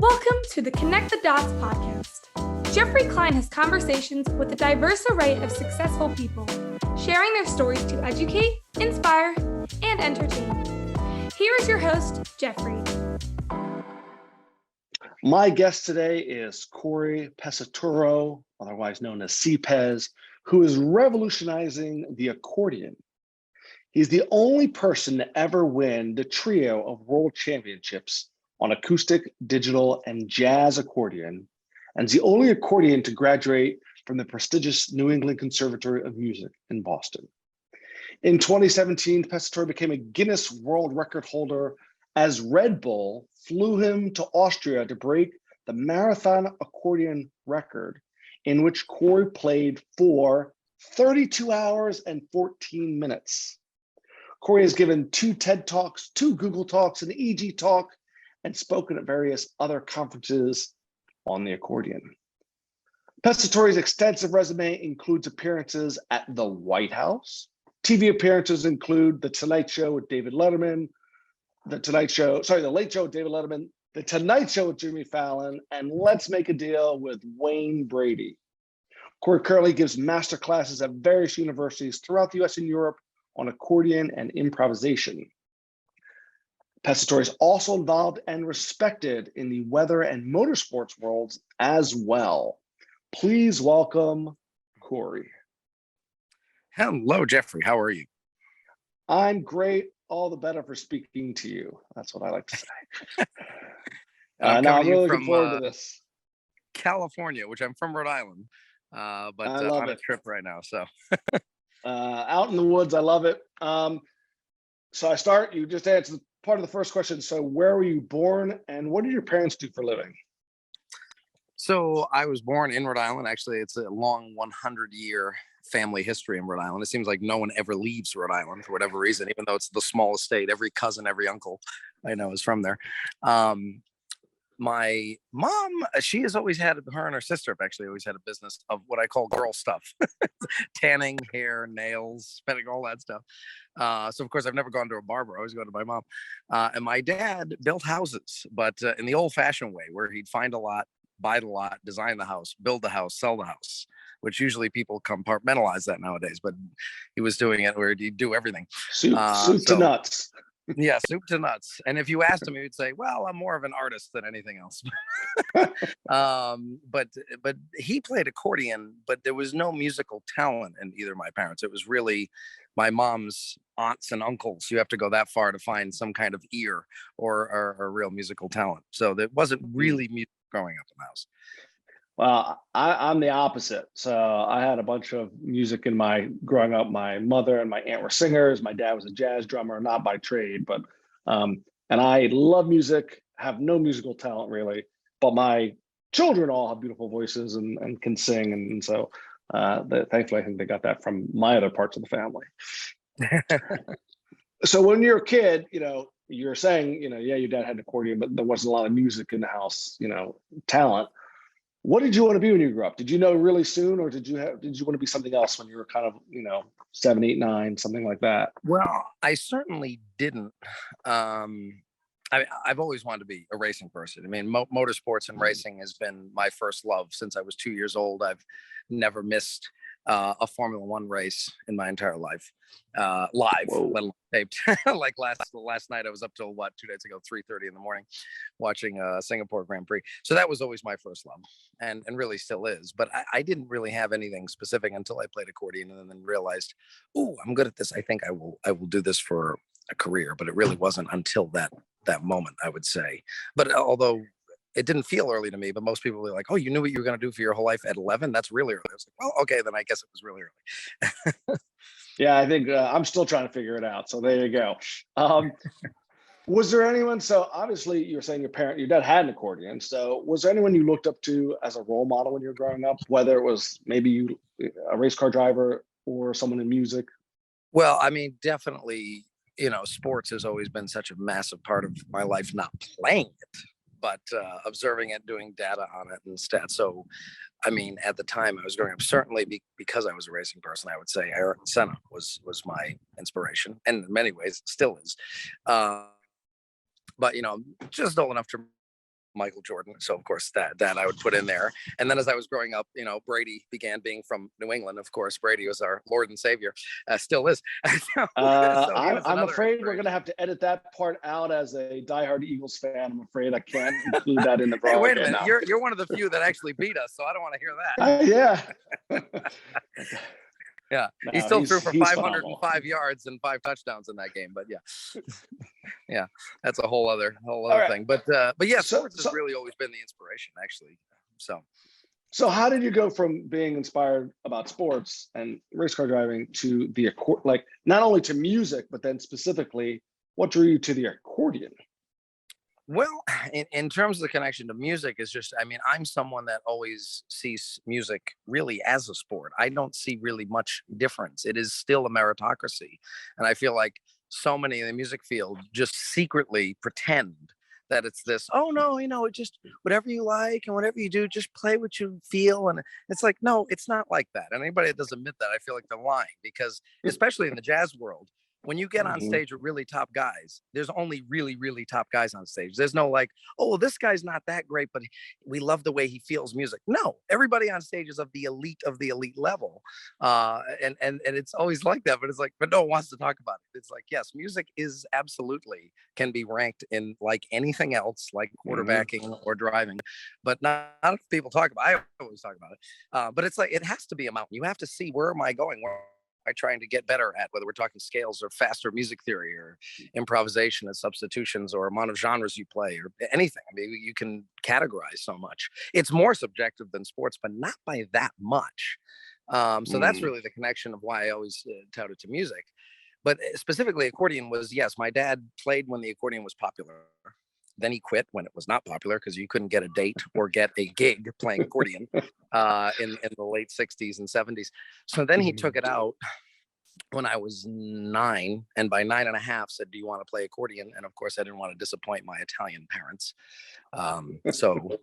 Welcome to the Connect the Dots podcast. Jeffrey Klein has conversations with a diverse array of successful people, sharing their stories to educate, inspire, and entertain. Here is your host, Jeffrey. My guest today is Cory Pesaturo, otherwise known as CPES, who is revolutionizing the accordion. He's the only person to ever win the trio of world championships on acoustic, digital, and jazz accordion, and is the only accordion to graduate from the prestigious New England Conservatory of Music in Boston. In 2017, Pesaturo became a Guinness World Record holder as Red Bull flew him to Austria to break the marathon accordion record, in which Cory played for 32 hours and 14 minutes. Cory has given 2 TED Talks, 2 Google Talks, an EG Talk, and spoken at various other conferences on the accordion. Pesaturo's extensive resume includes appearances at the White House. TV appearances include The Tonight Show with David Letterman, The Late Show with David Letterman, The Tonight Show with Jimmy Fallon, and Let's Make a Deal with Wayne Brady. Cory currently gives master classes at various universities throughout the US and Europe on accordion and improvisation. Pesaturo is also involved and respected in the weather and motorsports worlds as well. Please welcome Cory. Hello, Jeffrey. How are you? I'm great. All the better for speaking to you. That's what I like to say. I'm really looking forward to this. California, which I'm from Rhode Island, but on a trip right now. So out in the woods, I love it. So you just answered part of the first question. So where were you born and what did your parents do for a living? So I was born in Rhode Island. Actually, it's a long 100-year family history in Rhode Island. It seems like no one ever leaves Rhode Island for whatever reason, even though it's the smallest state. Every cousin, every uncle I know is from there. My mom, she has always had, her and her sister have actually always had a business of what I call girl stuff. Tanning, hair, nails, spending all that stuff. So of course I've never gone to a barber. I always go to my mom. And my dad built houses, but in the old fashioned way, where he'd find a lot, buy the lot, design the house, build the house, sell the house, which usually people compartmentalize that nowadays, but he was doing it where he'd do everything. Soup to nuts. Yeah, soup to nuts. And if you asked him, he would say, well, I'm more of an artist than anything else. But he played accordion, but there was no musical talent in either of my parents. It was really my mom's aunts and uncles. You have to go that far to find some kind of ear or real musical talent. So there wasn't really music growing up in the house. Well, I'm the opposite. So I had a bunch of music in my growing up. My mother and my aunt were singers. My dad was a jazz drummer, not by trade, but and I love music, have no musical talent really, but my children all have beautiful voices and can sing. And so thankfully, I think they got that from my other parts of the family. So when you're a kid, you're saying, yeah, your dad had an accordion, but there wasn't a lot of music in the house, talent. What did you want to be when you grew up? Did you know really soon, or did you want to be something else when you were kind of, 7, 8, 9, something like that? Well, I certainly didn't. I've always wanted to be a racing person. I mean, motorsports and racing has been my first love since I was 2 years old. I've never missed a Formula One race in my entire life, live, let alone taped. Like last night, I was up till 2 days ago, 3:30 in the morning, watching Singapore Grand Prix. So that was always my first love, and really still is. But I didn't really have anything specific until I played accordion, and then realized, oh, I'm good at this. I think I will do this for a career. But it really wasn't until that moment, I would say. But although it didn't feel early to me, but most people were like, oh, you knew what you were going to do for your whole life at 11? That's really early. I was like, well, okay, then I guess it was really early. Yeah, I think I'm still trying to figure it out. So there you go. Was there anyone, so obviously you were saying your dad had an accordion. So was there anyone you looked up to as a role model when you were growing up, whether it was maybe a race car driver or someone in music? Well, I mean, definitely, sports has always been such a massive part of my life, not playing it, but observing it, doing data on it and stats. So, I mean, at the time I was growing up, certainly because I was a racing person, I would say Ayrton Senna was my inspiration, and in many ways still is. But just old enough to Michael Jordan. So of course that I would put in there. And then as I was growing up, you know, Brady began being from New England. Of course, Brady was our Lord and Savior, still is. I'm afraid we're going to have to edit that part out as a diehard Eagles fan. I'm afraid I can't include that in the Hey, vlog. wait a minute. You're one of the few that actually beat us, so I don't want to hear that. Yeah. Yeah, No, he still threw for 505 phenomenal. yards and 5 touchdowns in that game. But yeah, yeah, that's a whole other right. thing. But yeah, sports So- has really always been the inspiration, actually. So how did you go from being inspired about sports and race car driving to the like not only to music, but then specifically, what drew you to the accordion? Well, in terms of the connection to music, is just, I mean, I'm someone that always sees music really as a sport. I don't see really much difference. It is still a meritocracy. And I feel like so many in the music field just secretly pretend that it's this, oh no, you know, it just whatever you like and whatever you do, just play what you feel. And it's like, no, it's not like that. And anybody that doesn't admit that, I feel like they're lying, because especially in the jazz world, when you get on stage with really top guys, there's only really, really top guys on stage. There's no like, oh, well, this guy's not that great, but we love the way he feels music. No, everybody on stage is of the elite level. And it's always like that, but it's like, but no one wants to talk about it. It's like, yes, music is absolutely can be ranked in like anything else, like quarterbacking or driving, but not if people talk about it. I always talk about it. But it's like, it has to be a mountain. You have to see, where am I going? Where I trying to get better at, whether we're talking scales or faster music theory or improvisation and substitutions or amount of genres you play or anything. I mean, you can categorize so much. It's more subjective than sports, but not by that much. So that's really the connection of why I always touted to music. But specifically accordion was, yes, my dad played when the accordion was popular. Then he quit when it was not popular, because you couldn't get a date or get a gig playing accordion in the late 60s and 70s. So then he took it out when I was 9, and by 9.5 said, do you want to play accordion? And of course I didn't want to disappoint my Italian parents. So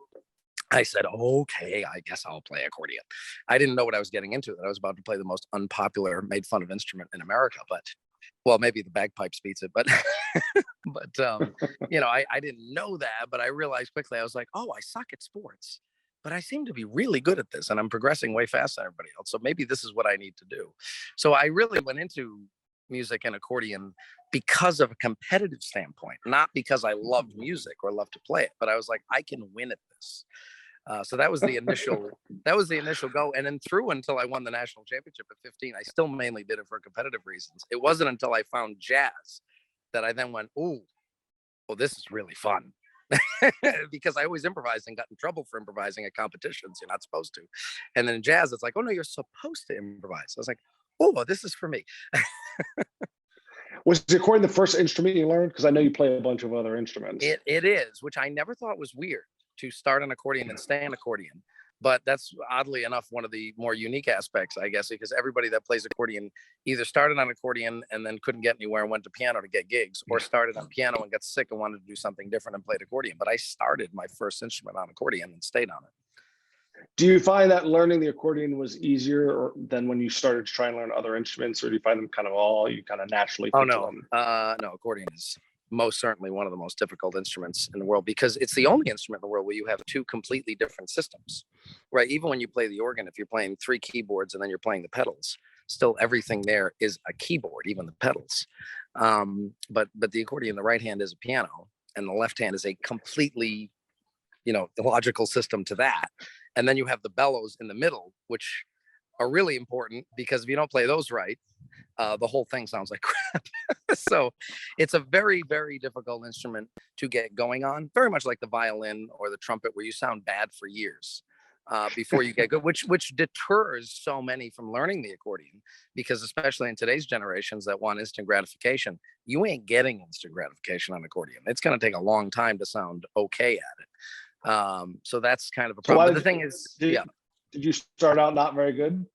I said, okay, I guess I'll play accordion. I didn't know what I was getting into, that I was about to play the most unpopular, made fun of instrument in America, but well, maybe the bagpipes beats it, but you know, I didn't know that, but I realized quickly, I was like, oh, I suck at sports, but I seem to be really good at this, and I'm progressing way faster than everybody else. So maybe this is what I need to do. So I really went into music and accordion because of a competitive standpoint, not because I loved music or loved to play it, but I was like, I can win at this. So that was the initial go. And then through until I won the national championship at 15, I still mainly did it for competitive reasons. It wasn't until I found jazz that I then went, oh, this is really fun. Because I always improvised and got in trouble for improvising at competitions. You're not supposed to. And then in jazz, it's like, oh no, you're supposed to improvise. I was like, oh, this is for me. Was the accordion the first instrument you learned? Because I know you play a bunch of other instruments. It is, which I never thought was weird, to start an accordion and stay an accordion. But that's oddly enough one of the more unique aspects, I guess, because everybody that plays accordion either started on accordion and then couldn't get anywhere and went to piano to get gigs, or started on piano and got sick and wanted to do something different and played accordion. But I started my first instrument on accordion and stayed on it. Do you find that learning the accordion was easier than when you started to try and learn other instruments, or do you find them kind of all you kind of naturally? Oh no, no, accordion is most certainly one of the most difficult instruments in the world, because it's the only instrument in the world where you have 2 completely different systems, right? Even when you play the organ, if you're playing 3 keyboards and then you're playing the pedals, still everything there is a keyboard, even the pedals. But the accordion, the right hand is a piano, and the left hand is a completely, you know, the logical system to that. And then you have the bellows in the middle, which are really important, because if you don't play those right, the whole thing sounds like crap. So it's a very, very difficult instrument to get going on, very much like the violin or the trumpet, where you sound bad for years before you get good, which deters so many from learning the accordion, because especially in today's generations that want instant gratification, you ain't getting instant gratification on accordion. It's going to take a long time to sound okay at it. So that's kind of a problem. But the thing is, did you start out not very good?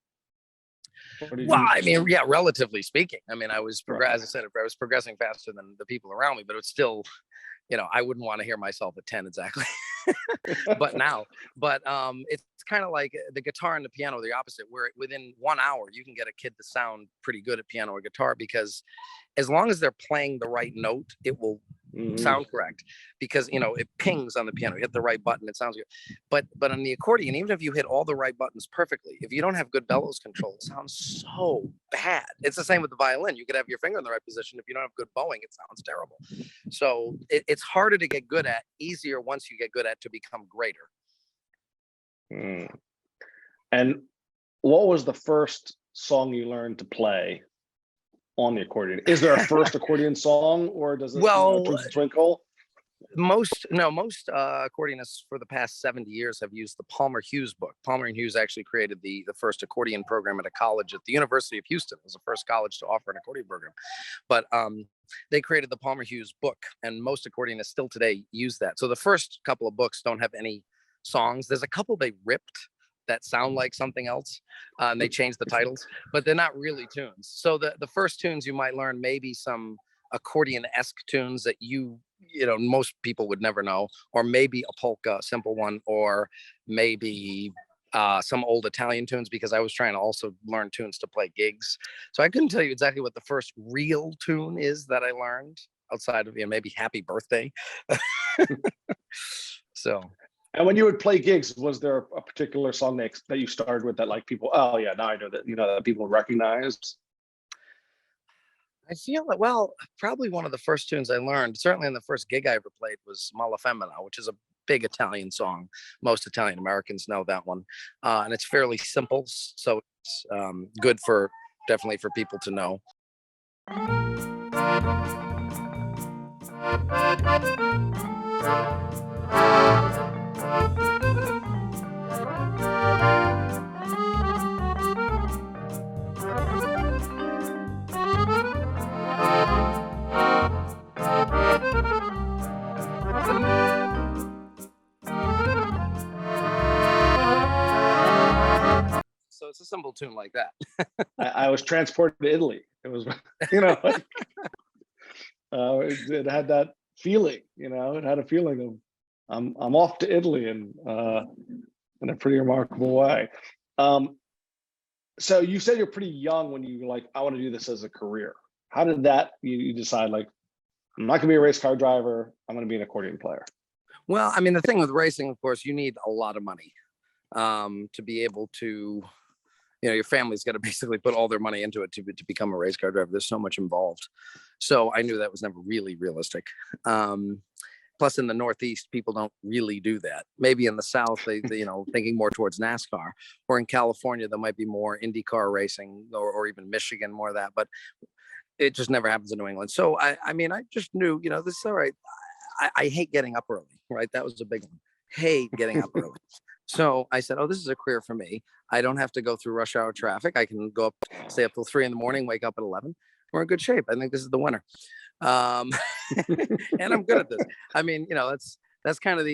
Well, I mean, yeah, relatively speaking. I mean, as I said, I was progressing faster than the people around me, but it's still, you know, I wouldn't want to hear myself at 10 exactly. But it's kind of like the guitar and the piano, the opposite, where within 1 hour you can get a kid to sound pretty good at piano or guitar, because as long as they're playing the right note, it will sound correct, because it pings on the piano. You hit the right button, it sounds good. But on the accordion, even if you hit all the right buttons perfectly, if you don't have good bellows control, it sounds so bad. It's the same with the violin. You could have your finger in the right position. If you don't have good bowing, it sounds terrible. So it's harder to get good at, easier once you get good at to become greater. And what was the first song you learned to play on the accordion? Is there a first accordion song, or does it Twinkle Twinkle? Most accordionists for the past 70 years have used the Palmer Hughes book. Palmer and Hughes actually created the first accordion program at a college at the University of Houston. It was the first college to offer an accordion program. But they created the Palmer Hughes book, and most accordionists still today use that. So the first couple of books don't have any songs. There's a couple they ripped that sound like something else, and they changed the titles, but they're not really tunes. So the first tunes you might learn, maybe some accordion-esque tunes that most people would never know, or maybe a polka, a simple one, or maybe some old Italian tunes, because I was trying to also learn tunes to play gigs. So I couldn't tell you exactly what the first real tune is that I learned, outside of maybe Happy Birthday. So. And when you would play gigs, was there a particular song that you started with that, like, people, oh yeah, now I know that, that people recognized? I feel that, well, probably one of the first tunes I learned, certainly in the first gig I ever played, was Mala Femina, which is a big Italian song. Most Italian Americans know that one. And it's fairly simple, so it's good definitely for people to know. So it's a simple tune like that. I was transported to Italy. It was, it had that feeling. It had a feeling of I'm off to Italy, and in a pretty remarkable way. So you said you're pretty young when you were like, I want to do this as a career. How did that you decide, like, I'm not gonna be a race car driver, I'm gonna be an accordion player? Well, I mean, the thing with racing, of course, you need a lot of money to be able to, your family's got to basically put all their money into it to become a race car driver. There's so much involved. So I knew that was never really realistic. Plus, in the Northeast, people don't really do that. Maybe in the South, they thinking more towards NASCAR, or in California, there might be more IndyCar racing, or even Michigan, more of that. But it just never happens in New England. So I just knew, this is all right. I hate getting up early, right? That was a big one. Hate getting up early. So I said, oh, this is a career for me. I don't have to go through rush hour traffic. I can stay up till 3 a.m, wake up at 11. We're in good shape. I think this is the winner. And I'm good at this. I mean, that's kind of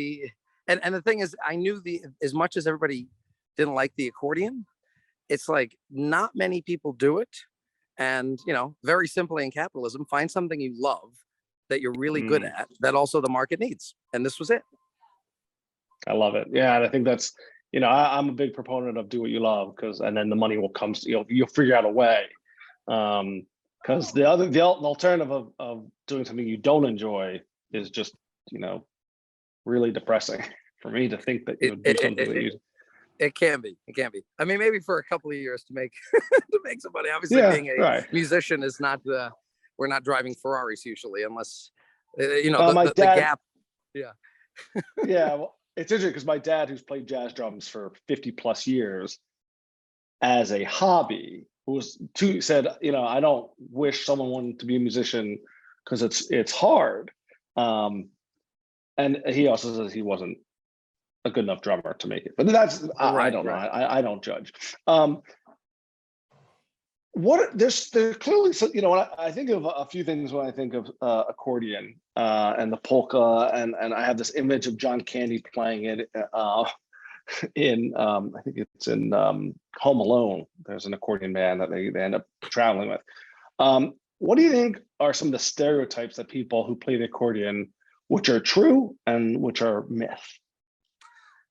and the thing is, I knew as much as everybody didn't like the accordion, it's like not many people do it. And, very simply in capitalism, find something you love that you're really good at, that also the market needs. And this was it. I love it. Yeah. And I think that's, I'm a big proponent of do what you love, and then the money will come, you'll figure out a way. Because the alternative of doing something you don't enjoy is just, really depressing for me to think that you would do something that you. It can be. I mean, maybe for a couple of years to make to make some money. Obviously, being a musician is not we're not driving Ferraris usually, unless the gap. Yeah. Yeah. Well, it's interesting because my dad, who's played jazz drums for 50 plus years as a hobby, said, I don't wish someone wanted to be a musician because it's hard. And he also says he wasn't a good enough drummer to make it, but that's I don't know. I don't judge. There's clearly, when I think of a few things when I think of accordion and the polka, and I have this image of John Candy playing it in I think it's in Home Alone. There's an accordion band that they end up traveling with. What do you think are some of the stereotypes that people who play the accordion, which are true and which are myth?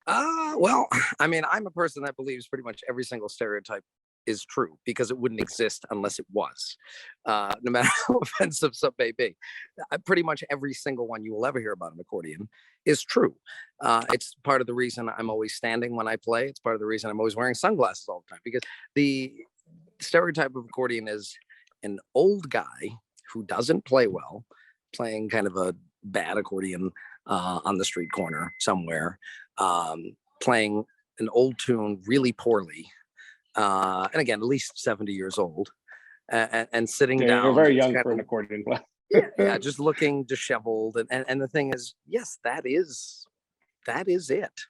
Well, I mean, I'm a person that believes pretty much every single stereotype is true, because it wouldn't exist unless it was, no matter how offensive some may be. Pretty much every single one you will ever hear about an accordion is true. It's part of the reason I'm always standing when I play. It's part of the reason I'm always wearing sunglasses all the time, because the stereotype of accordion is an old guy who doesn't play well, playing kind of a bad accordion on the street corner somewhere, playing an old tune really poorly. And again, at least 70 years old, and sitting down. You're very young for an accordion player. Yeah, just looking disheveled. And the thing is, yes, that is it.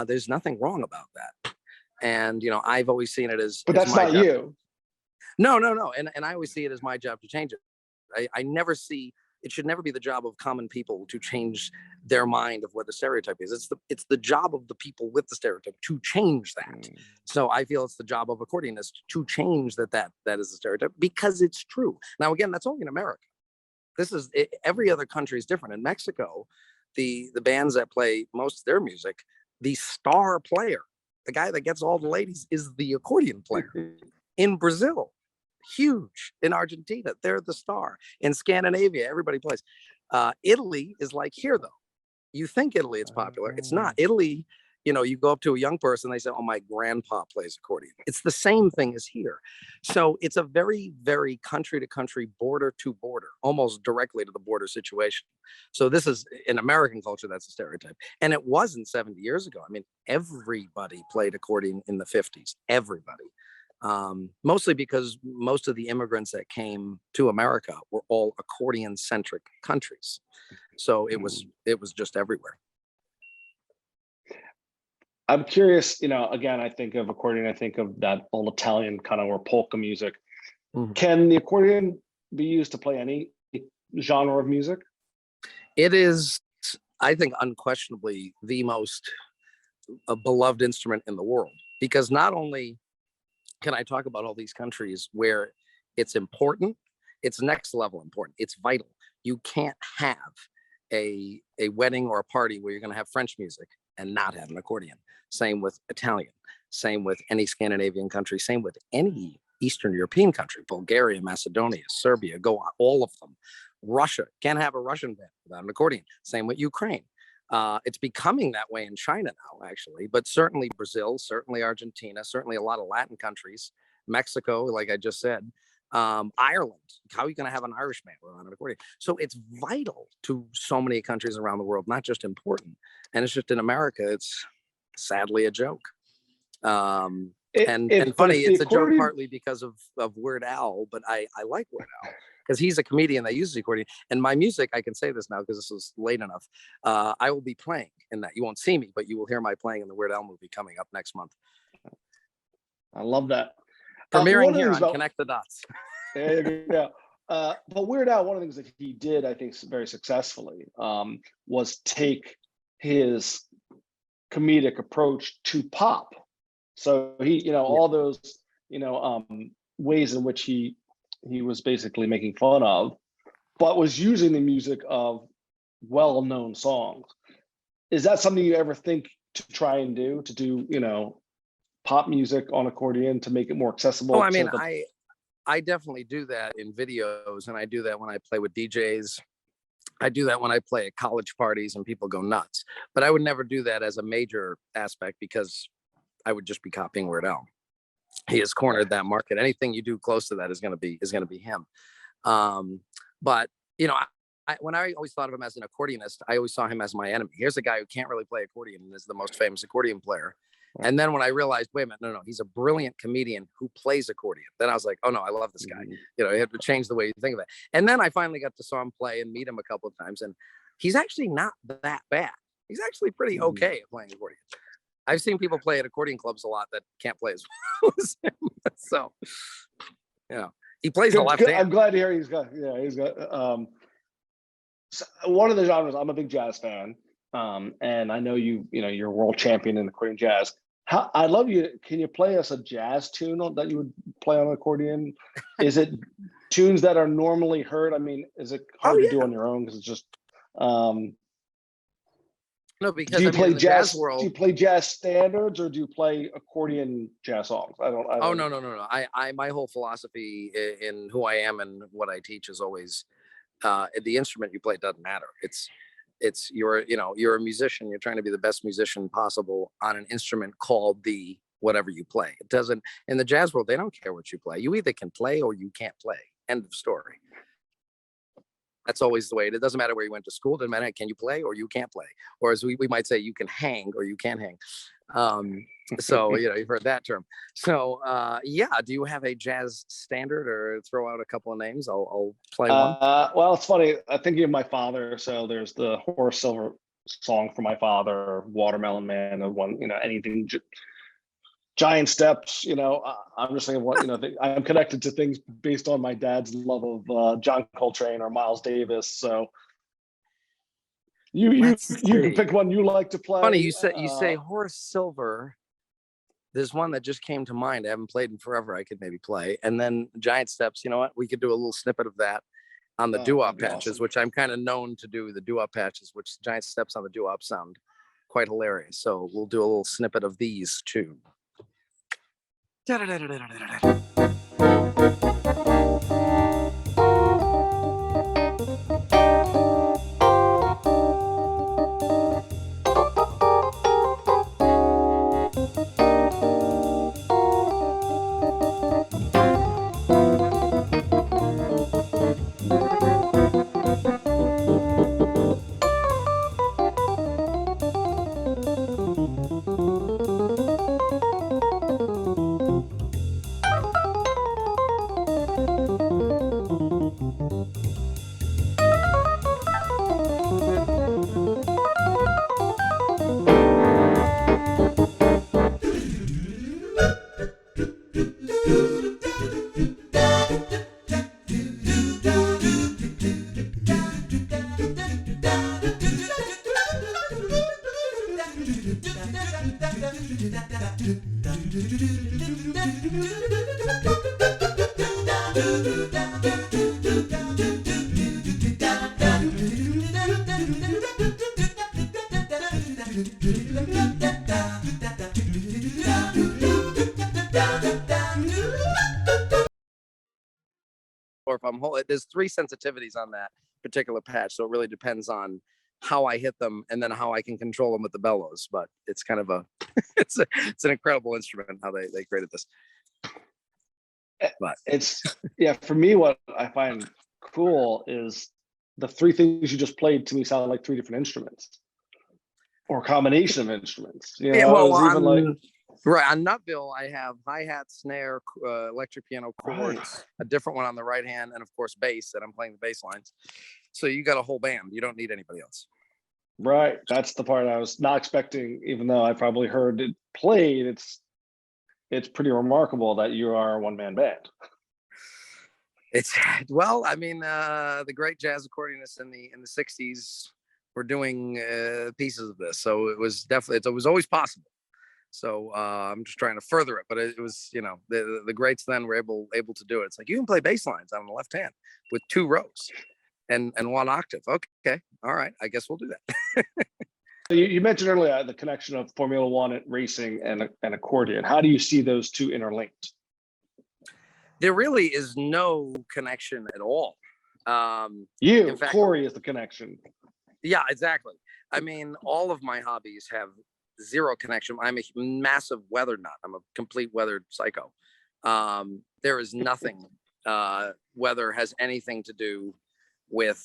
There's nothing wrong about that. And, I've always seen it as, but that's not job. you. No. And I always see it as my job to change it. I never see, it should never be the job of common people to change their mind of what the stereotype is. It's the job of the people with the stereotype to change that. So I feel it's the job of accordionists to change that is the stereotype, because it's true. Now, again, that's only in America. Every other country is different. In Mexico, the bands that play most of their music, the star player, the guy that gets all the ladies, is the accordion player. In Brazil, huge. In Argentina, they're the star. In Scandinavia, everybody plays. Italy is like here, though. You think Italy, it's popular. It's not. Italy, you go up to a young person, they say, oh, my grandpa plays accordion. It's the same thing as here. So it's a very, very country to country, border to border, almost directly to the border situation. So this is, in American culture, that's a stereotype. And it wasn't 70 years ago. I mean, everybody played accordion in the 50s, everybody. Mostly because most of the immigrants that came to America were all accordion-centric countries. So it was just everywhere. I'm curious, again, I think of accordion, I think of that old Italian kind of or polka music. Can the accordion be used to play any genre of music? It is, I think, unquestionably the most beloved instrument in the world, because not only can I talk about all these countries where it's important, it's next level important, it's vital. You can't have a wedding or a party where you're going to have French music and not have an accordion. Same with Italian, same with any Scandinavian country, same with any Eastern European country, Bulgaria, Macedonia, Serbia, go on, all of them. Russia, can't have a Russian band without an accordion. Same with Ukraine. It's becoming that way in China now, actually, but certainly Brazil, certainly Argentina, certainly a lot of Latin countries, Mexico, like I just said, Ireland. How are you going to have an Irish band without an accordion? So it's vital to so many countries around the world, not just important. And it's just in America, it's sadly a joke. And funny, it's a joke partly because of Weird Al, but I like Weird Al because he's a comedian that uses the accordion. And my music, I can say this now because this was late enough, I will be playing in that. You won't see me, but you will hear my playing in the Weird Al movie coming up next month. I love that. Premiering here on Connect the Dots. Yeah. But Weird Al, one of the things that he did, I think, very successfully was take his comedic approach to pop. So he, all those, ways in which he was basically making fun of, but was using the music of well-known songs. Is that something you ever think to try and do, pop music on accordion to make it more accessible? Oh, I mean, I definitely do that in videos, and I do that when I play with DJs. I do that when I play at college parties and people go nuts. But I would never do that as a major aspect because I would just be copying Weird Al. He has cornered that market. Anything you do close to that is going to be him. But when I always thought of him as an accordionist, I always saw him as my enemy. Here's a guy who can't really play accordion and is the most famous accordion player. And then when I realized, wait a minute, no, he's a brilliant comedian who plays accordion. Then I was like, oh no, I love this guy. You have to change the way you think of it. And then I finally got to saw him play and meet him a couple of times. And he's actually not that bad. He's actually pretty okay at playing accordion. I've seen people play at accordion clubs a lot that can't play as well as him. So, he plays the left hand. I'm glad to hear he's got so one of the genres. I'm a big jazz fan. And I know you're a world champion in accordion jazz. I'd love you. Can you play us a jazz tune that you would play on accordion? Is it tunes that are normally heard? I mean, is it hard to do on your own? Because it's just. No, Do because you I mean, play in the jazz jazz? Do world, you play jazz standards or do you play accordion jazz songs? I don't. oh no. I my whole philosophy in who I am and what I teach is always the instrument you play doesn't matter. It's you're a musician. You're trying to be the best musician possible on an instrument called the whatever you play. It doesn't in the jazz world. They don't care what you play. You either can play or you can't play. End of story. That's always the way. It doesn't matter where you went to school. It doesn't matter. Can you play or you can't play? Or as we might say, you can hang or you can't hang. So you've heard that term. So yeah, do you have a jazz standard or throw out a couple of names? I'll play one. Well, it's funny. I think of my father. So there's the Horace Silver song for my father, Watermelon Man, and one, anything. Giant Steps, I'm just thinking I'm connected to things based on my dad's love of John Coltrane or Miles Davis. So you can pick one you like to play. Funny, you say Horace Silver. There's one that just came to mind. I haven't played in forever. I could maybe play. And then Giant Steps, you know what? We could do a little snippet of that on the doo-wop patches, awesome. Which I'm kind of known to do the doo-wop patches, which Giant Steps on the doo-wop sound quite hilarious. So we'll do a little snippet of these too. Or if I'm holding, there's 3 sensitivities on that particular patch, so it really depends on how I hit them and then how I can control them with the bellows. But it's kind of it's an incredible instrument how they created this. But it's for me, what I find cool is the 3 things you just played to me sound like 3 different instruments or combination of instruments. Right, on Nutville, I have hi-hat, snare, electric piano, chord, a different one on the right hand, and of course bass, and I'm playing the bass lines. So you got a whole band. You don't need anybody else. Right, that's the part I was not expecting, even though I probably heard it played. It's pretty remarkable that you are a one-man band. The great jazz accordionists in the 60s were doing pieces of this. So it was always possible. So I'm just trying to further it, but it was, the greats then were able to do it. It's like, you can play bass lines on the left hand with 2 rows and 1 octave. Okay. All right. I guess we'll do that. You mentioned earlier the connection of Formula One racing and accordion. How do you see those 2 interlinked? There really is no connection at all. In fact, Cory is the connection. Yeah, exactly. I mean, all of my hobbies have 0 connection. I'm a massive weather nut. I'm a complete weather psycho. There is nothing weather has anything to do with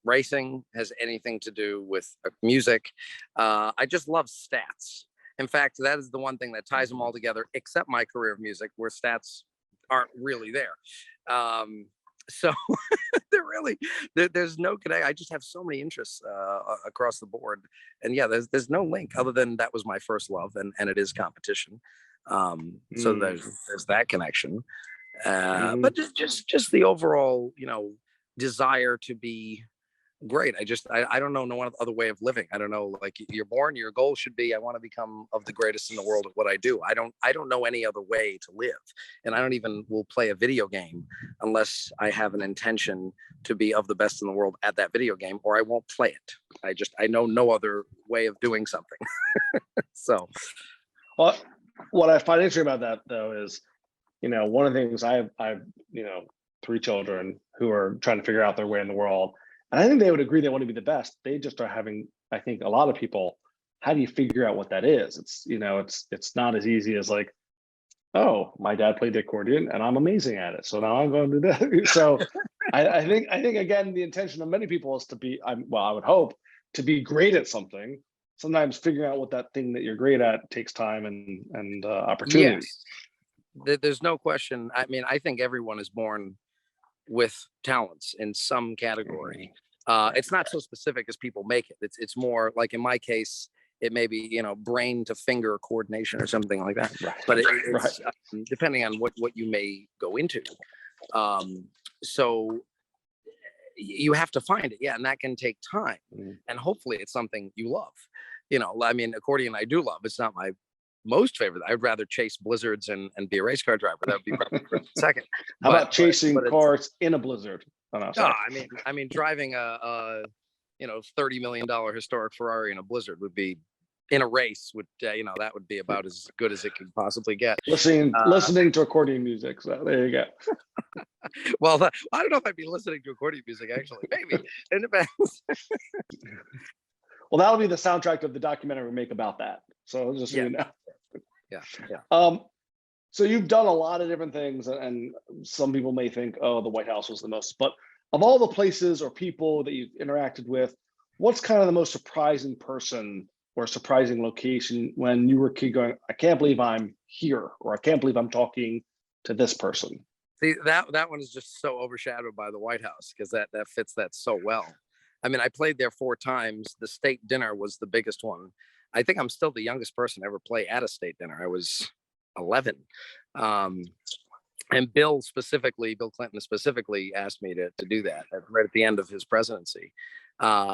racing, has anything to do with music. I just love stats. In fact, that is the one thing that ties them all together, except my career of music, where stats aren't really there. So there's no connect. I just have so many interests across the board, and there's no link other than that was my first love, and it is competition. So there's that connection, but just the overall desire to be great. I don't know no one other way of living. I don't know, like, you're born, your goal should be, I want to become of the greatest in the world at what I do. I don't know any other way to live. And I don't even will play a video game unless I have an intention to be of the best in the world at that video game, or I won't play it. I know no other way of doing something. So, Well, what I find interesting about that though is, one of the things I've, three children who are trying to figure out their way in the world. And I think they would agree they want to be the best. They just are having, I think, a lot of people, how do you figure out what that is? It's not as easy as like, oh, my dad played the accordion and I'm amazing at it, so now I'm going to do that. So I think again, the intention of many people is to be, I would hope, to be great at something. Sometimes figuring out what that thing that you're great at takes time and opportunity. yes, there's no question. I mean, I think everyone is born with talents in some category. It's not so specific as people make it. It's more like, in my case, it may be, brain to finger coordination or something like that. Right. But it's depending on what you may go into. So you have to find it. Yeah. And that can take time. And hopefully it's something you love. I mean, accordion, I do love. It's not my most favorite. I'd rather chase blizzards and be a race car driver. That would be probably second. How about chasing cars in a blizzard? I mean, driving a $30 million historic Ferrari in a blizzard would be, in a race, would that would be about as good as it could possibly get. Listening to accordion music. So there you go. Well, I don't know if I'd be listening to accordion music, actually. Maybe. It depends. Well, that'll be the soundtrack of the documentary we make about that. So just so you know. Yeah. So you've done a lot of different things, and some people may think, oh, the White House was the most, but of all the places or people that you've interacted with, what's kind of the most surprising person or surprising location when you were a kid going, I can't believe I'm here, or I can't believe I'm talking to this person? See, that one is just so overshadowed by the White House, because that fits that so well. I mean, I played there 4 times. The state dinner was the biggest one. I think I'm still the youngest person to ever play at a state dinner. I was 11. And Bill Clinton specifically asked me to do that right at the end of his presidency,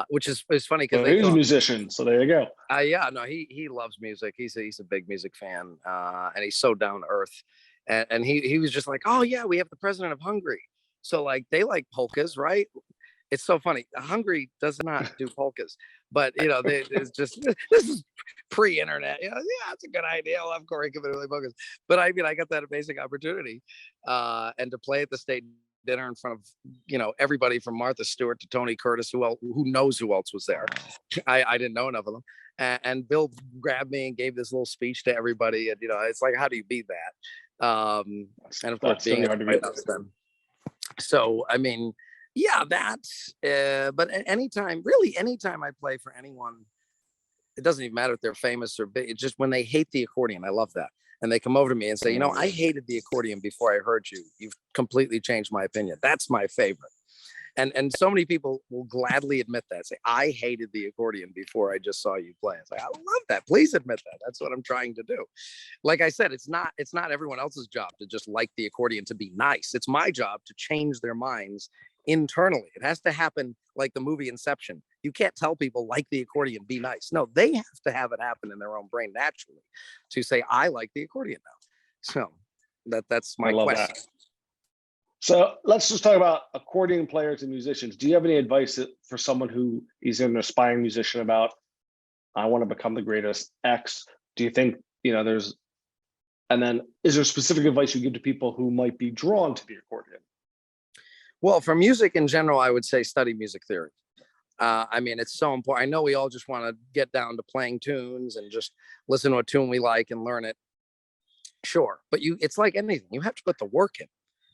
which is funny because he's a musician. So there you go. Yeah, no, he loves music. He's a big music fan, and he's so down to earth. And he was just like, oh yeah, we have the president of Hungary. So like, they like polkas, right? It's so funny. Hungary does not do polkas, but it's just, this is pre-internet. Yeah, it's a good idea. I'll have Cory come in and play polkas. But I mean, I got that amazing opportunity, and to play at the state dinner in front of everybody from Martha Stewart to Tony Curtis, who knows who else was there. I didn't know enough of them. And Bill grabbed me and gave this little speech to everybody, and it's like, how do you beat that? And of course, being hard to beat them. So I mean, yeah, that's but anytime I play for anyone, it doesn't even matter if they're famous or big. It's just when they hate the accordion, I love that. And they come over to me and say, I hated the accordion before I heard you. You've completely changed my opinion. That's my favorite. And so many people will gladly admit that. Say, I hated the accordion before I just saw you play. It's like, I love that. Please admit that. That's what I'm trying to do. Like I said, it's not everyone else's job to just like the accordion to be nice. It's my job to change their minds internally. It has to happen like the movie Inception. You can't tell people like the accordion, be nice. No, they have to have it happen in their own brain naturally to say, I like the accordion now. So that's my question. That. So let's just talk about accordion players and musicians. Do you have any advice for someone who is an aspiring musician about, I want to become the greatest X? Do you think, and then is there specific advice you give to people who might be drawn to the accordion? Well, for music in general, I would say study music theory. I mean, it's so important. I know we all just want to get down to playing tunes and just listen to a tune we like and learn it. Sure. But it's like anything. You have to put the work in.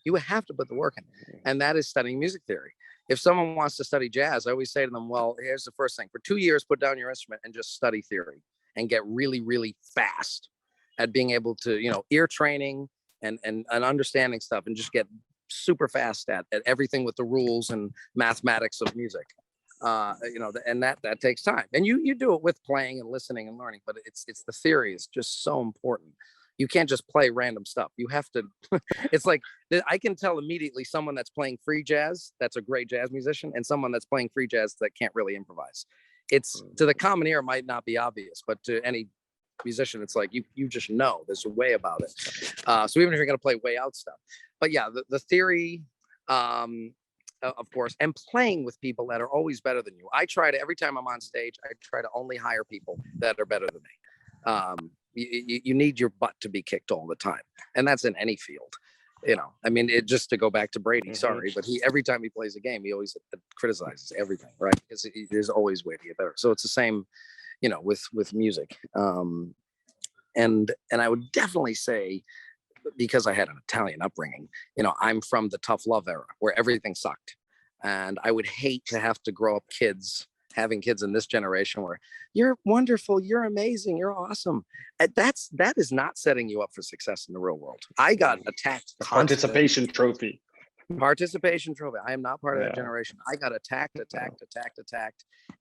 You have to put the work in. And that is studying music theory. If someone wants to study jazz, I always say to them, well, here's the first thing. For 2 years, put down your instrument and just study theory and get really, really fast at being able to, ear training and understanding stuff, and just get super fast at everything with the rules and mathematics of music. And that takes time. And you do it with playing and listening and learning, but it's the theory is just so important. You can't just play random stuff. You have to, it's like, I can tell immediately someone that's playing free jazz, that's a great jazz musician, and someone that's playing free jazz that can't really improvise. It's, to the common ear, might not be obvious, but to any musician, it's like, you just know there's a way about it. So even if you're going to play way out stuff, but yeah, the theory, of course, and playing with people that are always better than you. I try to, every time I'm on stage, I try to only hire people that are better than me. You need your butt to be kicked all the time, and that's in any field. I mean, just to go back to Brady, sorry, but every time he plays a game, he always criticizes everything, right? Because there's always way to get better. So it's the same, with music. And I would definitely say, because I had an Italian upbringing, I'm from the tough love era where everything sucked, and I would hate to have to grow up having kids in this generation where you're wonderful, you're amazing, you're awesome. That is not setting you up for success in the real world. I got attacked. Participation trophy. Participation trophy. I am not part of that generation. I got attacked.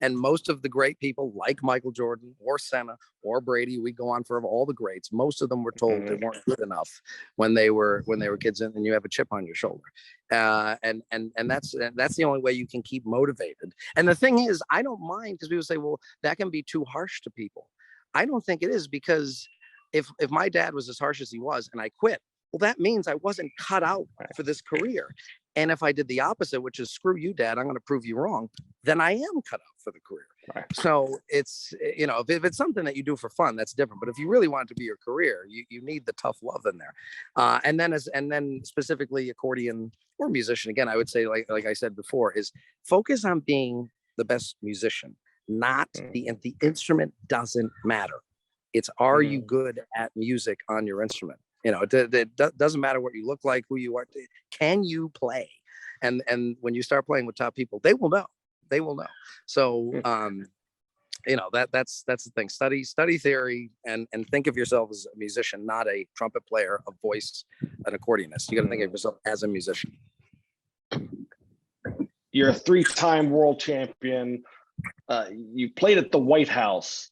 And most of the great people like Michael Jordan or Senna or Brady, we go on for all the greats. Most of them were told they weren't good enough when they were kids, and you have a chip on your shoulder. And that's the only way you can keep motivated. And the thing is, I don't mind, because people say, well, that can be too harsh to people. I don't think it is, because if my dad was as harsh as he was and I quit, well, that means I wasn't cut out for this career. And if I did the opposite, which is screw you, Dad, I'm going to prove you wrong, then I am cut out for the career. Right. So it's, if it's something that you do for fun, that's different. But if you really want it to be your career, you need the tough love in there. And then specifically accordion or musician, again, I would say, like I said before, is focus on being the best musician, not the instrument doesn't matter. It's, are you good at music on your instrument? It doesn't matter what you look like, who you are. Can you play? And when you start playing with top people, they will know. So, that's the thing. Study theory and think of yourself as a musician, not a trumpet player, a voice, an accordionist. You got to think of yourself as a musician. You're a 3-time world champion. You played at the White House.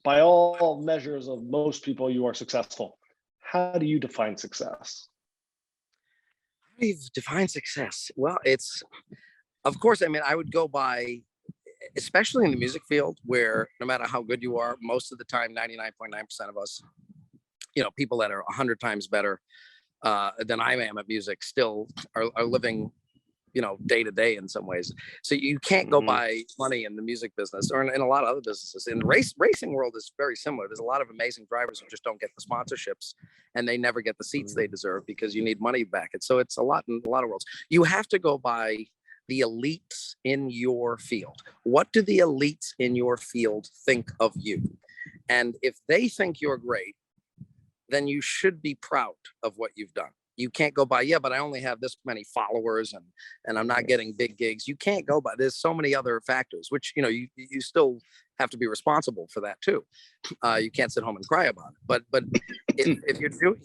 By all measures of most people, you are successful. How do you define success? How do you define success? Well, it's, of course, I mean, I would go by, especially in the music field, where no matter how good you are, most of the time, 99.9% of us, people that are 100 times better than I am at music still are living, day to day in some ways. So you can't go by money in the music business, or in a lot of other businesses. In the racing world is very similar. There's a lot of amazing drivers who just don't get the sponsorships, and they never get the seats they deserve because you need money back. And so it's a lot in a lot of worlds. You have to go by the elites in your field. What do the elites in your field think of you? And if they think you're great, then you should be proud of what you've done. You can't go by, but I only have this many followers and I'm not getting big gigs. You can't go by, there's so many other factors, which, you still have to be responsible for that too. You can't sit home and cry about it. But if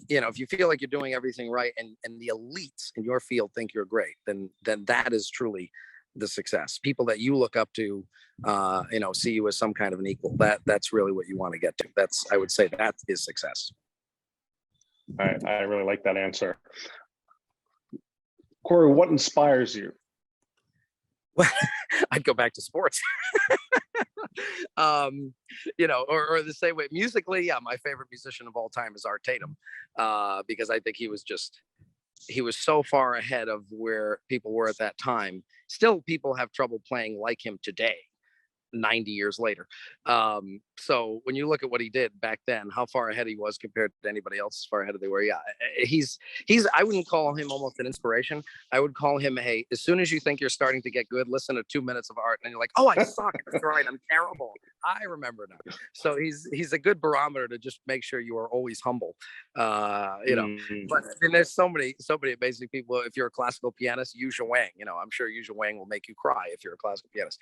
if you feel like you're doing everything right and the elites in your field think you're great, then that is truly the success. People that you look up to, see you as some kind of an equal. That's really what you want to get to. I would say that is success. I really like that answer. Cory, what inspires you? Well, I'd go back to sports. Or the same way musically. Yeah, my favorite musician of all time is Art Tatum, because I think he was so far ahead of where people were at that time. Still, people have trouble playing like him today, 90 years later. So when you look at what he did back then, how far ahead he was compared to anybody else, as far ahead as they were. Yeah, he's I wouldn't call him almost an inspiration. I would call him, hey, as soon as you think you're starting to get good, listen to 2 minutes of Art and you're like, oh, I suck. That's right, I'm terrible. I remember now. So he's a good barometer to just make sure you are always humble. But there's so many amazing people. If you're a classical pianist, Yu Wang, I'm sure Yu Wang will make you cry if you're a classical pianist.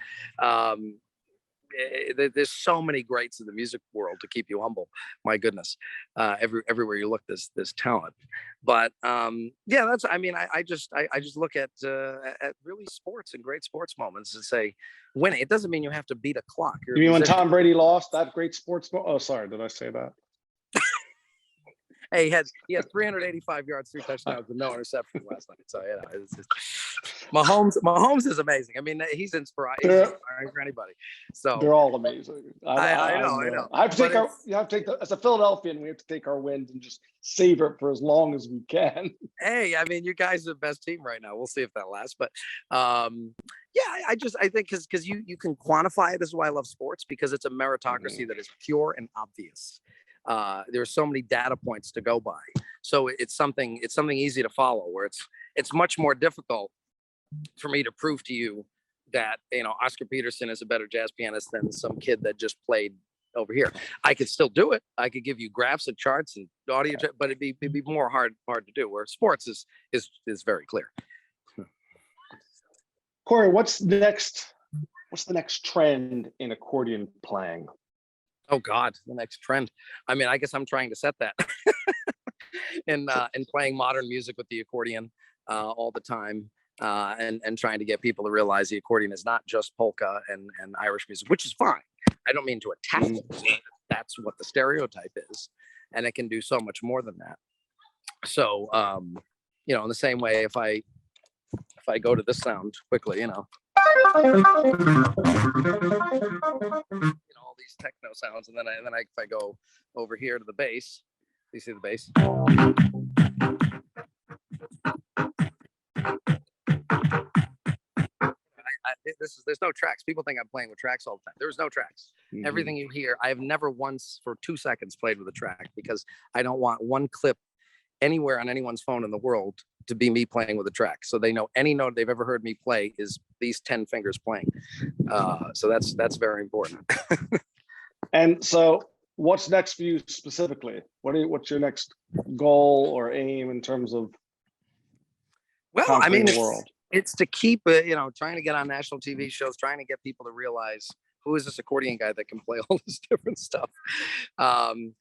There's so many greats in the music world to keep you humble. My goodness, everywhere you look, there's talent. But that's. I mean, I just look at really sports and great sports moments and say, winning. It doesn't mean you have to beat a clock. You mean when Tom Brady lost that great sports? Oh, sorry, did I say that? Hey, he had 385 yards, 3 touchdowns, with no interception last night. So it's just, Mahomes is amazing. I mean, he's inspiring for anybody. So they're all amazing. I know. I have to take as a Philadelphian, we have to take our wins and just savor it for as long as we can. Hey, I mean, you guys are the best team right now. We'll see if that lasts. But yeah, I think because you can quantify it. This is why I love sports, because it's a meritocracy that is pure and obvious. There's so many data points to go by. So it's something easy to follow, where it's much more difficult for me to prove to you that, Oscar Peterson is a better jazz pianist than some kid that just played over here. I could still do it. I could give you graphs and charts and audio, but it'd be more hard to do, where sports is very clear. Cory, what's the next trend in accordion playing? Oh God, the next trend. I mean, I guess I'm trying to set that in playing modern music with the accordion all the time, and trying to get people to realize the accordion is not just polka and Irish music, which is fine. I don't mean to attack it. That's what the stereotype is, and it can do so much more than that. So, in the same way, if I go to this sound quickly, all these techno sounds, and then if I go over here to the bass, you see the bass. There's no tracks. People think I'm playing with tracks all the time. There's no tracks. Everything you hear, I have never once for 2 seconds played with a track, because I don't want one clip anywhere on anyone's phone in the world to be me playing with a track. So they know any note they've ever heard me play is these 10 fingers playing. So that's very important. And so what's next for you specifically? What's your next goal or aim in terms of conquering the world? It's to keep trying to get on national TV shows, trying to get people to realize, who is this accordion guy that can play all this different stuff? My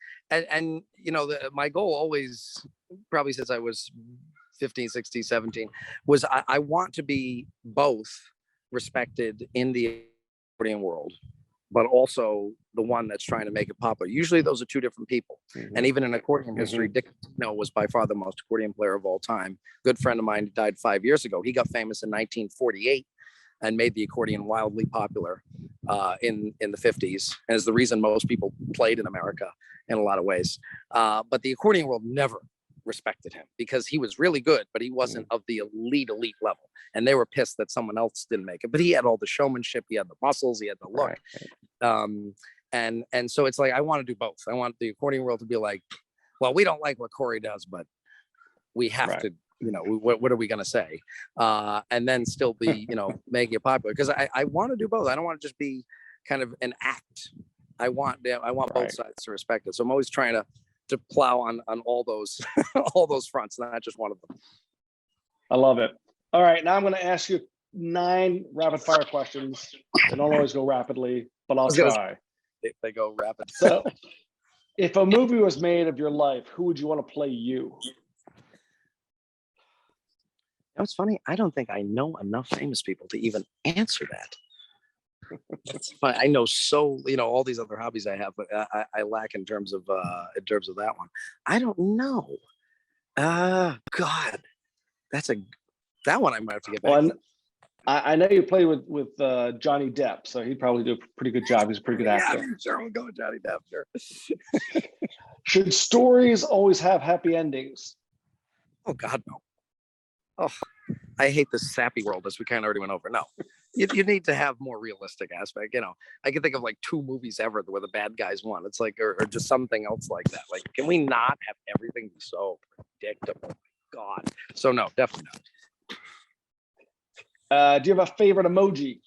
goal always, probably since I was 15, 16, 17, was I want to be both respected in the accordion world, but also the one that's trying to make it popular. Usually those are two different people. And even in accordion history, Dick was by far the most accordion player of all time. Good friend of mine died 5 years ago. He got famous in 1948 and made the accordion wildly popular in the 50s, and is the reason most people played in America in a lot of ways. But the accordion world never respected him, because he was really good, but he wasn't of the elite level. And they were pissed that someone else didn't make it. But he had all the showmanship, he had the muscles, he had the look. And so it's like, I want to do both. I want the accordion world to be like, well, we don't like what Cory does, but we have to, what are we going to say? And then still be, making it popular. Because I want to do both. I don't want to just be kind of an act. I want both sides to respect it. So I'm always trying to plow on all those all those fronts, not just one of them. I love it. All right, now I'm going to ask you 9 rapid fire questions. They don't always go rapidly, but I'll try. They go rapid. So, if a movie was made of your life, who would you want to play you? It's funny. I don't think I know enough famous people to even answer that. It's fine. I know all these other hobbies I have, but I lack in terms of that one. I don't know. God, that one I might have to get back. Well, I know you play with Johnny Depp, so he'd probably do a pretty good job. He's a pretty good actor. Yeah, sure, we'll go with Johnny Depp. Sure. Should stories always have happy endings? Oh God, no. Oh, I hate this sappy world, as we kind of already went over. No, you need to have more realistic aspect. I can think of like 2 movies ever where the bad guys won. It's like, or just something else like that. Like, can we not have everything be so predictable? God. So no, definitely not. Do you have a favorite emoji?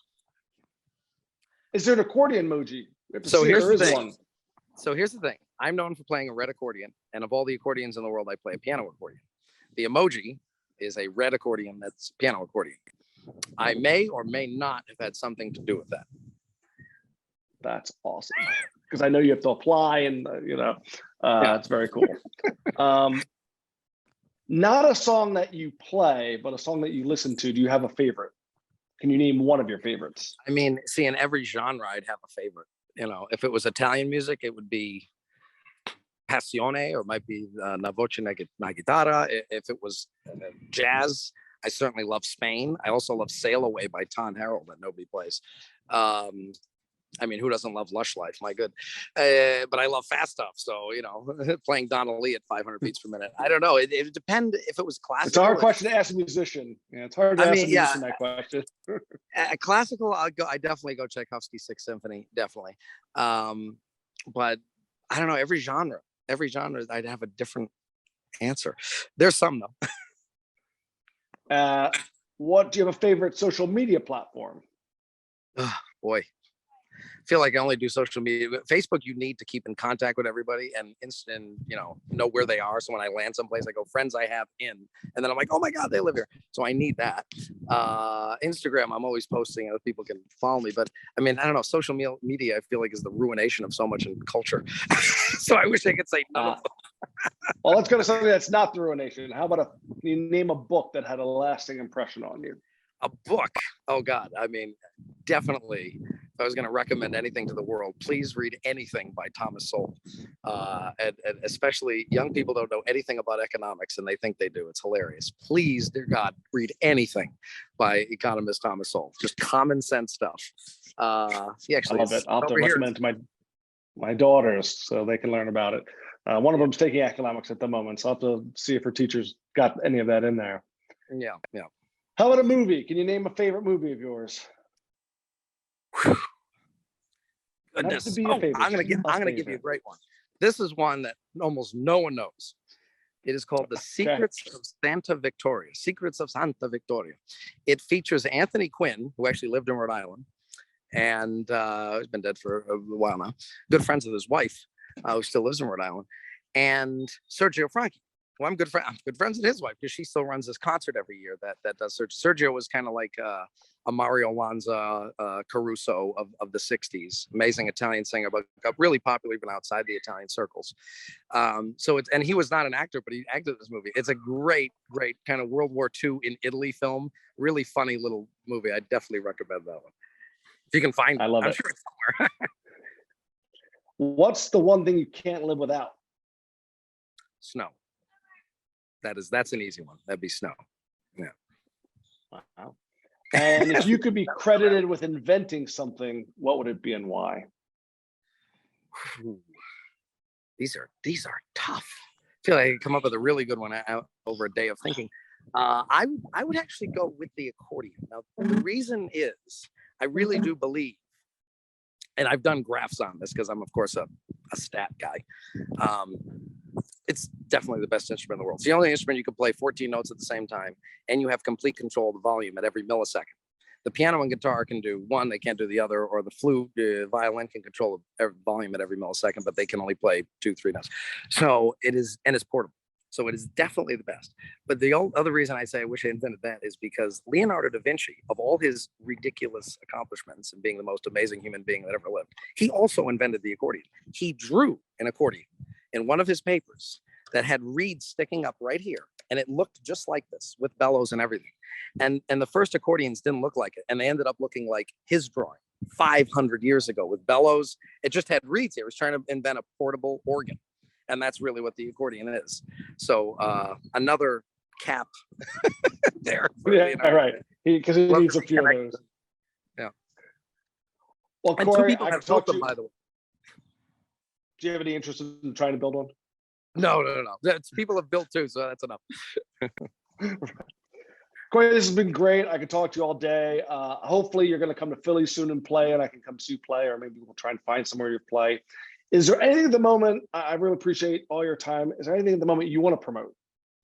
Is there an accordion emoji? So here's the thing. I'm known for playing a red accordion, and of all the accordions in the world, I play a piano accordion. The emoji is a red accordion that's piano accordion. I may or may not have had something to do with that. That's awesome, because I know you have to apply, and it's very cool. Not a song that you play, but a song that you listen to. Do you have a favorite? Can you name one of your favorites? I mean, see, in every genre, I'd have a favorite. If it was Italian music, it would be passione, or it might be na voce na guitarra. If it was jazz, I certainly love Spain. I also love Sail Away by Tom Harrell that nobody plays. I mean, who doesn't love Lush Life? My good. But I love fast stuff. So, playing Donna Lee at 500 beats per minute. I don't know. It would depend if it was classical. It's a hard question to ask a musician. Yeah, it's hard to ask a musician that question. Classical, I definitely go Tchaikovsky's Sixth Symphony, definitely. But I don't know, every genre, I'd have a different answer. There's some though. What do you have a favorite social media platform? Oh, boy. I feel like I only do social media. Facebook, you need to keep in contact with everybody and know where they are. So when I land someplace, I go, friends I have in, and then I'm like, oh my God, they live here. So I need that. Instagram, I'm always posting, other people can follow me. But I mean, I don't know, social media, I feel like is the ruination of so much in culture. So I wish I could say no. Well, let's go to something that's not the ruination. How about you name a book that had a lasting impression on you? A book? Oh God. I mean, definitely. If I was going to recommend anything to the world, please read anything by Thomas Sowell. And especially young people don't know anything about economics and they think they do. It's hilarious. Please, dear God, read anything by economist Thomas Sowell. Just common sense stuff. He actually, I love it. I'll have to recommend to my daughters so they can learn about it. One of them's taking economics at the moment, so I'll have to see if her teachers got any of that in there. Yeah. How about a movie? Can you name a favorite movie of yours? Goodness. I'm gonna give you a great one. This is one that almost no one knows. It is called The Secrets of Santa Victoria. Secrets of Santa Victoria. It features Anthony Quinn, who actually lived in Rhode Island, and he's been dead for a while now. Good friends with his wife, who still lives in Rhode Island, and Sergio Franchi. Well, I'm good friends with his wife because she still runs this concert every year that does Sergio was kind of like a Mario Lanza, Caruso of the 60s, amazing Italian singer, but got really popular even outside the Italian circles. And he was not an actor, but he acted in this movie. It's a great kind of World War II in Italy film, really funny little movie. I definitely recommend that one. If you can find it. I love it. Sure it's somewhere. What's the one thing you can't live without? Snow. That's an easy one. That'd be snow. Yeah. Wow. And if you could be credited with inventing something, what would it be and why? These are tough. I feel like I come up with a really good one over a day of thinking. I would actually go with the accordion. Now, the reason is I really do believe, and I've done graphs on this because I'm, of course, a stat guy. It's definitely the best instrument in the world. It's the only instrument you can play 14 notes at the same time, and you have complete control of the volume at every millisecond. The piano and guitar can do one, they can't do the other, or the flute, violin can control the volume at every millisecond, but they can only play 2-3 notes. So it is, and it's portable. So it is definitely the best. But the other reason I say I wish I invented that is because Leonardo da Vinci, of all his ridiculous accomplishments and being the most amazing human being that ever lived, he also invented the accordion. He drew an accordion in one of his papers that had reeds sticking up right here. And it looked just like this with bellows and everything. And the first accordions didn't look like it. And they ended up looking like his drawing 500 years ago with bellows. It just had reeds here. He was trying to invent a portable organ. And that's really what the accordion is. So another cap there. Yeah, right. Because he needs a few of those. Yeah. Well, and Cory, 2 people have built them, by the way. Do you have any interest in trying to build one? No. People have built too, so that's enough. Cory, this has been great. I could talk to you all day. Hopefully you're going to come to Philly soon and play, and I can come see you play, or maybe we'll try and find somewhere you play. Is there anything at the moment, I really appreciate all your time. Is there anything at the moment you want to promote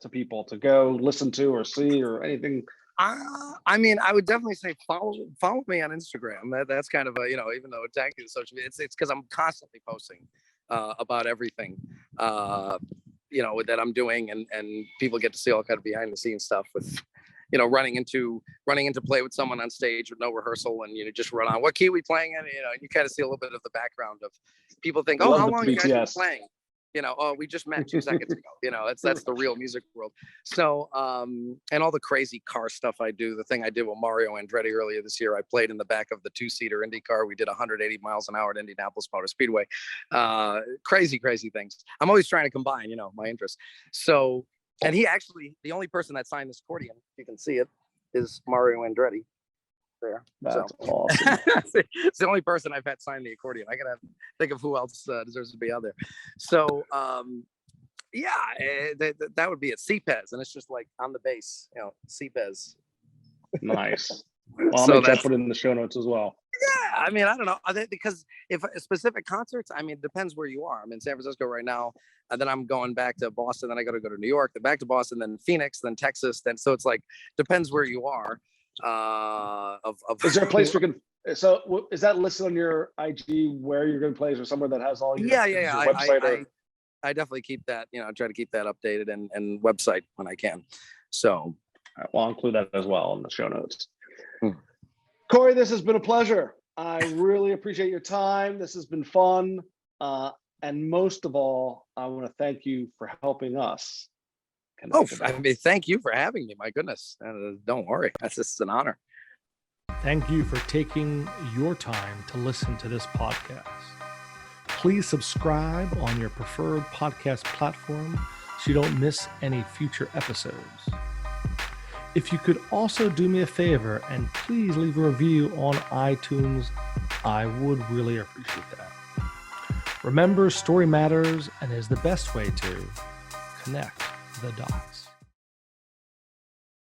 to people to go listen to or see or anything? I mean, I would definitely say follow me on Instagram. That's kind of a, even though it's actually social media, it's because I'm constantly posting about everything, that I'm doing, and people get to see all kind of behind the scenes stuff with, running into play with someone on stage with no rehearsal, and just run on what key we playing in. You kind of see a little bit of the background of people think, oh, how long you guys been playing? Oh, we just met 2 seconds ago. That's the real music world. So, and all the crazy car stuff I do, the thing I did with Mario Andretti earlier this year, I played in the back of the 2-seater Indy car. We did 180 miles an hour at Indianapolis Motor Speedway. Crazy things. I'm always trying to combine, my interests. So, and he actually, the only person that signed this accordion, if you can see it, is Mario Andretti. There. That's awesome. It's the only person I've had sign the accordion. I gotta think of who else deserves to be out there. So that would be it. CPEZ, and it's just like on the bass, CPEZ. Nice. Well, I'll So make sure I put it in the show notes as well. Yeah, I mean, I don't know, because if specific concerts, I mean, it depends where you are. I'm in San Francisco right now, and then I'm going back to Boston, then I got to go to New York, then back to Boston, then Phoenix, then Texas, then so it's like depends where you are. Is there a place we can? So is that listed on your IG where you're going to play, or somewhere that has all your your website? I definitely keep that. Try to keep that updated and website when I can. So I'll include that as well in the show notes. Cory, this has been a pleasure. I really appreciate your time. This has been fun, and most of all, I want to thank you for helping us. I mean, thank you for having me. My goodness. Don't worry. This is an honor. Thank you for taking your time to listen to this podcast. Please subscribe on your preferred podcast platform so you don't miss any future episodes. If you could also do me a favor and please leave a review on iTunes, I would really appreciate that. Remember, story matters and is the best way to connect the dots.